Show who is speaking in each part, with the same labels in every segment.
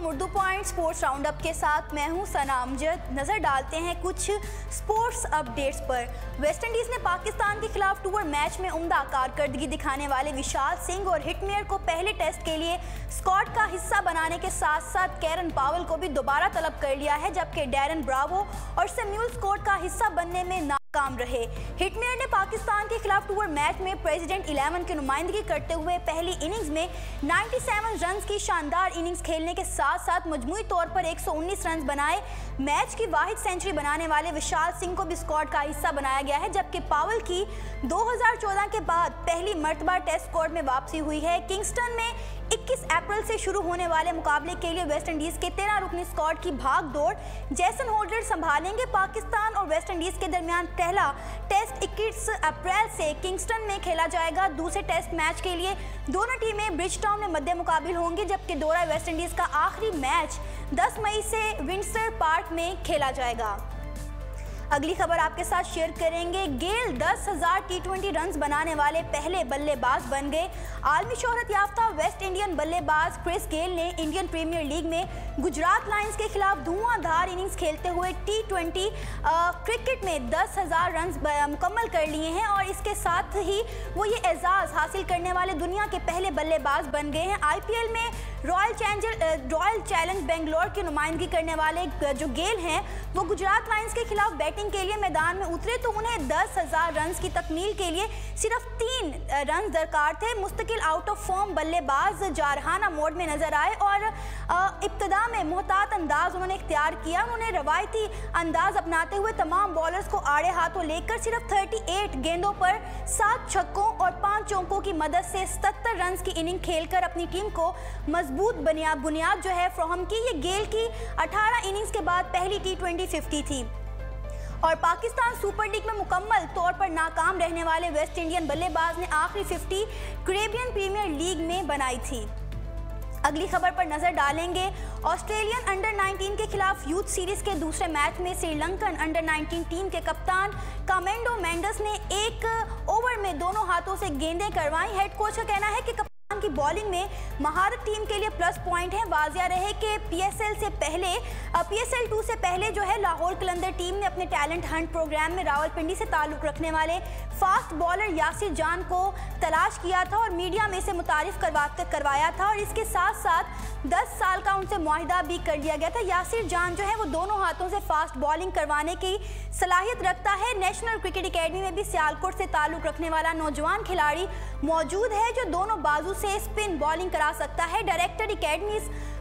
Speaker 1: Urdu point sports roundup के साथ मैं हूं सना अमजद। नज़र डालते हैं कुछ स्पोर्ट्स अपडेट्स पर। वेस्ट इंडीज़ ने पाकिस्तान के खिलाफ टूर मैच में उम्दा कारकर्दगी दिखाने वाले विशाल सिंह और हिटमेयर को पहले टेस्ट के लिए स्क्वाड का हिस्सा बनाने के साथ साथ कैरन पावेल को भी दोबारा तलब कर लिया है, जबकि डैरन ब्रावो और सैमुअल स्कॉट का हिस्सा बनने में नाकाम रहे। हिटमेयर ने पाकिस्तान के खिलाफ टूर मैच में प्रेसिडेंट 11 की नुमाइंदगी करते हुए पहली इनिंग्स में 97 रन की शानदार इनिंग्स खेलने के साथ साथ मजमूई तौर पर 119 रन बनाए। मैच की वाहिद सेंचुरी बनाने वाले विशाल सिंह को भी स्क्वाड का हिस्सा बनाया गया है, जबकि पावेल की 2014 के बाद पहली मर्तबा टेस्ट स्क्वाड में वापसी हुई है। किंगस्टन में 21 अप्रैल से शुरू होने वाले मुकाबले के लिए वेस्ट इंडीज़ के 13 रुकनी स्क्वाड की भाग दौड़ जेसन होल्डर संभालेंगे। पाकिस्तान और वेस्ट इंडीज़ के दरमियान पहला टेस्ट 21 अप्रैल से किंगस्टन में खेला जाएगा। दूसरे टेस्ट मैच के लिए दोनों टीमें ब्रिजटाउन में मध्य मुकाबिल होंगी, जबकि दौरा वेस्ट इंडीज़ का आखिरी मैच 10 मई से विंडसर पार्क में खेला जाएगा। अगली खबर आपके साथ शेयर करेंगे। गेल 10,000 T20 रन्स बनाने वाले पहले बल्लेबाज बन गए। आलमी शोहरत याफ्ता वेस्ट इंडियन बल्लेबाज क्रिस गेल ने इंडियन प्रीमियर लीग में गुजरात लायंस के खिलाफ धुआंधार इनिंग्स खेलते हुए T20 क्रिकेट में 10,000 रन्स मुकम्मल कर लिए हैं और इसके साथ ही वो ये एजाज़ हासिल करने वाले दुनिया के पहले बल्लेबाज बन गए हैं। IPL में रॉयल चैलेंज बेंगलोर की नुमाइंदगी करने वाले जो गेल हैं वो गुजरात लायंस के खिलाफ बैटिंग के लिए मैदान में उतरे तो उन्हें 10,000 रन की तकमील के लिए सिर्फ 3 रन दरकार थे। मुस्तकिल आउट ऑफ फॉर्म बल्लेबाज जारहाना मोड में नजर आए और इब्तदा में मोहतात अंदाज उन्होंने इख्तियार किया। उन्होंने रवायती अंदाज अपनाते हुए तमाम बॉलर्स को आड़े हाथों लेकर सिर्फ 38 गेंदों पर 7 छक्कों और 5 चौकों की मदद से 77 रन की इनिंग खेलकर अपनी टीम को मजबूत बुनियाद जो है फ्राहम की। ये गेल की 18 इनिंग्स के बाद पहली T20 50 थी और पाकिस्तान सुपर लीग में मुकम्मल तौर पर नाकाम रहने वाले वेस्ट इंडियन बल्लेबाज ने आखिरी 50 कैरेबियन प्रीमियर लीग में बनाई थी। अगली खबर पर नजर डालेंगे। ऑस्ट्रेलियन अंडर 19 के खिलाफ यूथ सीरीज के दूसरे मैच में श्रीलंकन अंडर 19 टीम के कप्तान कामेंडो मेंडस ने एक ओवर में दोनों हाथों से गेंदें करवाई। हेड कोच का कहना है कि की बॉलिंग में महारत टीम के लिए प्लस पॉइंट है। वाजिया रहे कि PSL 2 से पहले जो है लाहौर कलंदर टीम ने अपने टैलेंट हंट प्रोग्राम में रावलपिंडी से ताल्लुक रखने वाले फास्ट बॉलर यासिर जान को तलाश किया था और मीडिया में से मुतारिफ करवाया था और इसके साथ साथ 10 साल का उनसे मुआहिदा भी कर लिया गया था। यासिर जान जो है वो दोनों हाथों से फास्ट बॉलिंग करवाने की सलाहियत रखता है। नेशनल क्रिकेट एकेडमी में भी सियालकोट से ताल्लुक रखने वाला नौजवान खिलाड़ी मौजूद है जो दोनों बाजू से स्पिन बॉलिंग करा सकता है। डायरेक्टर एकेडमी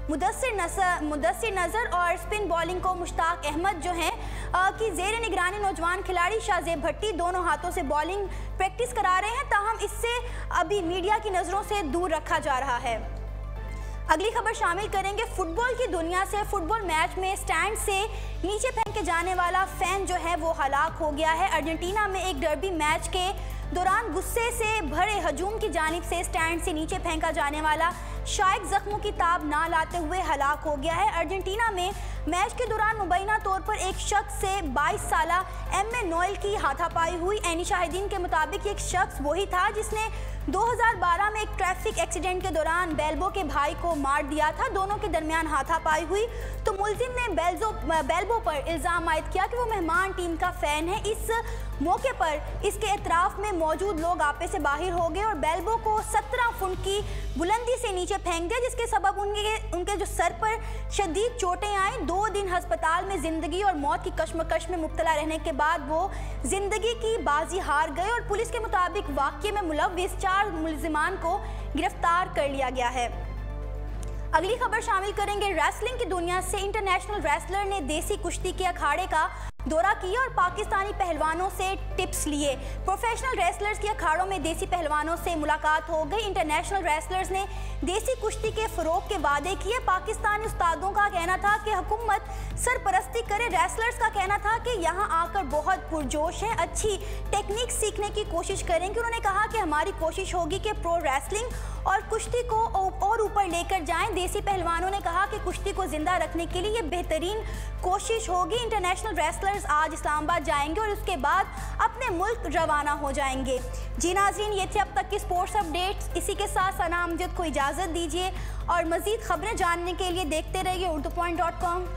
Speaker 1: मुदस्सिर नज़र और स्पिन बॉलिंग को मुश्ताक अहमद जो हैं कि ज़ेर निगरानी नौजवान खिलाड़ी शाहजेब भट्टी दोनों हाथों से बॉलिंग प्रैक्टिस करा रहे हैं, ताहम इससे अभी मीडिया की नज़रों से दूर रखा जा रहा है। अगली खबर शामिल करेंगे। फुटबॉल की दुनिया से फुटबॉल मैच में स्टैंड से नीचे फेंके जाने वाला फैन जो है वो हलाक हो गया है। अर्जेंटीना में एक डर्बी मैच के दौरान गुस्से से भरे हजूम की जानिब से स्टैंड से नीचे फेंका जाने वाला शायक जख्मों की ताब ना लाते हुए हलाक हो गया है। अर्जेंटीना में मैच के दौरान मुबैना तौर पर एक शख्स से 22 साला एम.ए. नोएल की हाथापाई हुई। ऐनी शाहिदीन के मुताबिक एक शख्स वही था जिसने 2012 में एक ट्रैफिक एक्सीडेंट के दौरान बेल्बो के भाई को मार दिया था। दोनों के दरमियान हाथापाई हुई तो मुलजिम ने बेल्बो पर इल्ज़ाम आयद किया कि वो मेहमान टीम का फ़ैन है। इस मौके पर इसके एतराफ़ में मौजूद लोग आपे से बाहर हो गए और बेल्बो को 17 फुट की बुलंदी से नीचे फेंक दिया, जिसके सबब उनके जो सर पर शदीद चोटें आई। 2 दिन हस्पताल में ज़िंदगी और मौत की कश्मकश में मुब्तला रहने के बाद वो ज़िंदगी की बाजी हार गए और पुलिस के मुताबिक वाक़ये में मुलव्विस 4 मुलजिमान को गिरफ्तार कर लिया गया है। अगली खबर शामिल करेंगे। रेसलिंग की दुनिया से इंटरनेशनल रेसलर ने देसी कुश्ती के अखाड़े का दौरा किया और पाकिस्तानी पहलवानों से टिप्स लिए। प्रोफेशनल रेसलर्स के अखाड़ों में देसी पहलवानों से मुलाकात हो गई। इंटरनेशनल रेसलर्स ने देसी कुश्ती के फ़रोग के वादे किए। पाकिस्तानी उस्तादों का कहना था कि हुकूमत सरपरस्ती करे। रेसलर्स का कहना था कि यहाँ आकर बहुत पुरजोश है, अच्छी टेक्निक सीखने की कोशिश करेंगे। उन्होंने कहा कि हमारी कोशिश होगी कि प्रो रेसलिंग और कुश्ती को और ऊपर लेकर जाएं। देसी पहलवानों ने कहा कि कुश्ती को जिंदा रखने के लिए ये बेहतरीन कोशिश होगी। इंटरनेशनल रेसलर्स आज इस्लामाबाद जाएंगे और उसके बाद अपने मुल्क रवाना हो जाएंगे। जी नाज़रीन, ये थे अब तक की स्पोर्ट्स अपडेट्स। इसी के साथ सना अमजद को इजाज़त दीजिए और मज़ीद खबरें जानने के लिए देखते रहिए urdupoint.com।